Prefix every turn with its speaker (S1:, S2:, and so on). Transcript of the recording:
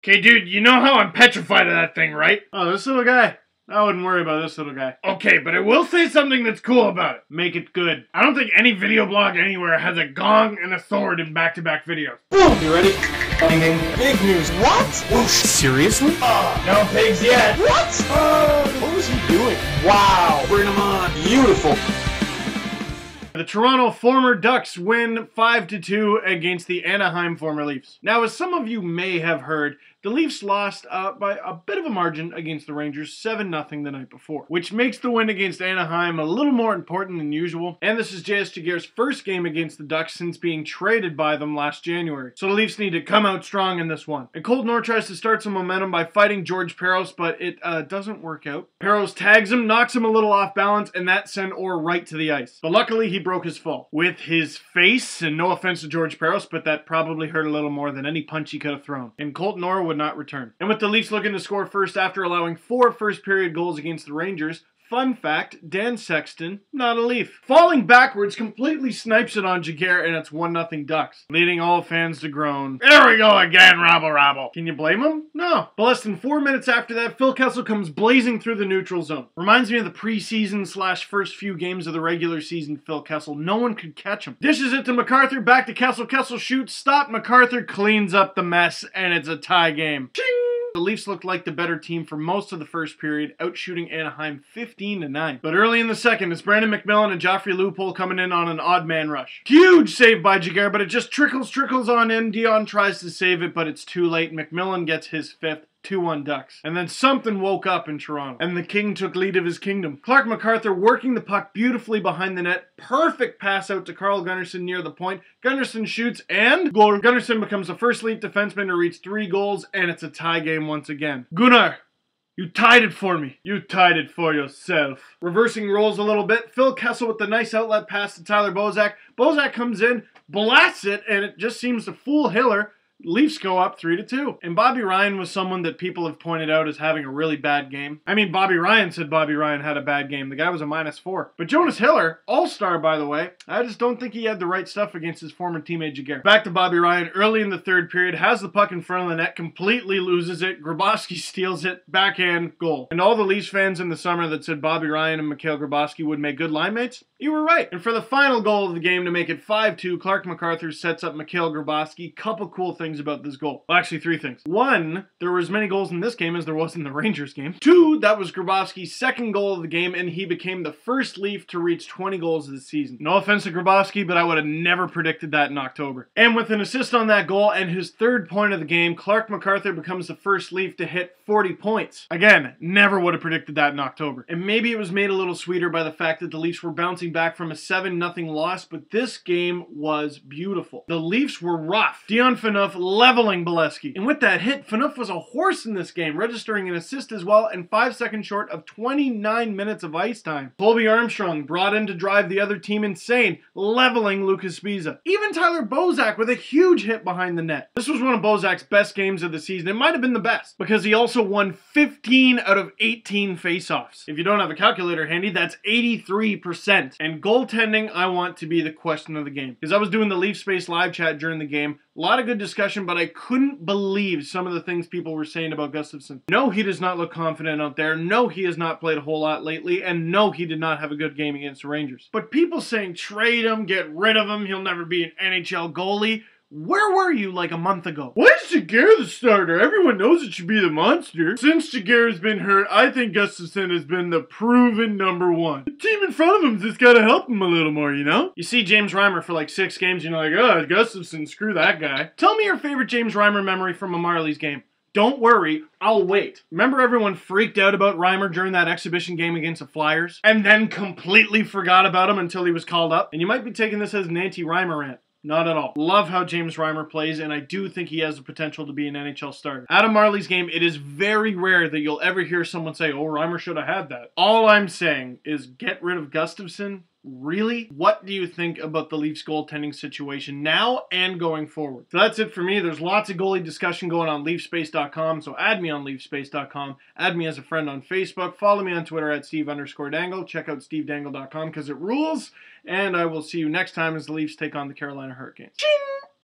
S1: Okay, dude, you know how I'm petrified of that thing, right?
S2: Oh, this little guy? I wouldn't worry about this little guy.
S1: Okay, but I will say something that's cool about it.
S2: Make it good.
S1: I don't think any video blog anywhere has a gong and a sword in back-to-back videos.
S3: Boom! You ready? Big news. What? Whoosh. Seriously?
S1: No pigs yet.
S3: What? What was he doing? Wow. Bring him on. Beautiful.
S2: The Toronto former Ducks win 5-2 against the Anaheim former Leafs. Now, as some of you may have heard, the Leafs lost by a bit of a margin against the Rangers, 7-0 the night before, which makes the win against Anaheim a little more important than usual. And this is J.S. Giguère's first game against the Ducks since being traded by them last January. So the Leafs need to come out strong in this one. And Colton Orr tries to start some momentum by fighting George Parros, but it doesn't work out. Parros tags him, knocks him a little off balance, and that sent Orr right to the ice. But luckily, he broke his fall with his face, and no offense to George Parros, but that probably hurt a little more than any punch he could have thrown. And Colton Orr would not return. And with the Leafs looking to score first after allowing 4 first-period goals against the Rangers, fun fact, Dan Sexton, not a Leaf. Falling backwards, completely snipes it on Giguère, and it's 1-0 Ducks, leading all fans to groan. There we go again, rabble rabble. Can you blame him? No. But less than 4 minutes after that, Phil Kessel comes blazing through the neutral zone. Reminds me of the preseason / first few games of the regular season Phil Kessel. No one could catch him. Dishes it to MacArthur, back to Kessel. Kessel shoots, stop. MacArthur cleans up the mess, and it's a tie game. Ching! The Leafs looked like the better team for most of the first period, outshooting Anaheim 15-9. But early in the second, it's Brandon McMillan and Joffrey Lupul coming in on an odd man rush. Huge save by Giguère, but it just trickles on in. Dion tries to save it, but it's too late. McMillan gets his 5th. 2-1 Ducks. And then something woke up in Toronto, and the king took lead of his kingdom. Clark MacArthur working the puck beautifully behind the net. Perfect pass out to Carl Gunnarsson near the point. Gunnarsson shoots, and goal. Gunnarsson becomes the first Leaf defenseman to reach 3 goals, and it's a tie game once again. Gunnar, you tied it for me. You tied it for yourself. Reversing roles a little bit. Phil Kessel with the nice outlet pass to Tyler Bozak. Bozak comes in, blasts it, and it just seems to fool Hiller. Leafs go up 3-2. And Bobby Ryan was someone that people have pointed out as having a really bad game. I mean, Bobby Ryan said Bobby Ryan had a bad game. The guy was a -4. But Jonas Hiller, all-star by the way, I just don't think he had the right stuff against his former teammate Giguère. Back to Bobby Ryan early in the third period, has the puck in front of the net, completely loses it. Grabowski steals it, backhand, goal. And all the Leafs fans in the summer that said Bobby Ryan and Mikhail Grabowski would make good line mates, you were right. And for the final goal of the game to make it 5-2, Clark MacArthur sets up Mikhail Grabowski. Couple cool things about this goal. Well, actually 3 things. 1, there were as many goals in this game as there was in the Rangers game. 2, that was Grabowski's 2nd goal of the game, and he became the first Leaf to reach 20 goals this season. No offense to Grabowski, but I would have never predicted that in October. And with an assist on that goal and his 3rd point of the game, Clark MacArthur becomes the first Leaf to hit 40 points. Again, never would have predicted that in October. And maybe it was made a little sweeter by the fact that the Leafs were bouncing back from a 7-0 loss, but this game was beautiful. The Leafs were rough. Dion Phaneuf leveling Bolesky. And with that hit, Phaneuf was a horse in this game, registering an assist as well and 5 seconds short of 29 minutes of ice time. Colby Armstrong brought in to drive the other team insane, leveling Lucas Sbisa. Even Tyler Bozak with a huge hit behind the net. This was one of Bozak's best games of the season. It might have been the best, because he also won 15 out of 18 faceoffs. If you don't have a calculator handy, that's 83%. And goaltending, I want to be the question of the game. Because I was doing the Leaf Space live chat during the game. A lot of good discussion, but I couldn't believe some of the things people were saying about Gustafsson. No, he does not look confident out there. No, he has not played a whole lot lately. And no, he did not have a good game against the Rangers. But people saying trade him, get rid of him, he'll never be an NHL goalie. Where were you like a month ago? Why is Giguère the starter? Everyone knows it should be the monster. Since Giguère's been hurt, I think Gustafsson has been the proven #1. The team in front of him's just gotta help him a little more, you know? You see James Reimer for like 6 games, you're like, oh, Gustafsson, screw that guy. Tell me your favorite James Reimer memory from a Marlies game. Don't worry, I'll wait. Remember everyone freaked out about Reimer during that exhibition game against the Flyers? And then completely forgot about him until he was called up? And you might be taking this as an anti-Reimer rant. Not at all. Love how James Reimer plays, and I do think he has the potential to be an NHL starter. At a Marlies game, it is very rare that you'll ever hear someone say, oh, Reimer should have had that. All I'm saying is get rid of Gustafsson. Really? What do you think about the Leafs goaltending situation now and going forward? So that's it for me. There's lots of goalie discussion going on leafspace.com, so add me on leafspace.com. Add me as a friend on Facebook. Follow me on Twitter at Steve_Dangle. Check out stevedangle.com because it rules. And I will see you next time as the Leafs take on the Carolina Hurricanes. Ching!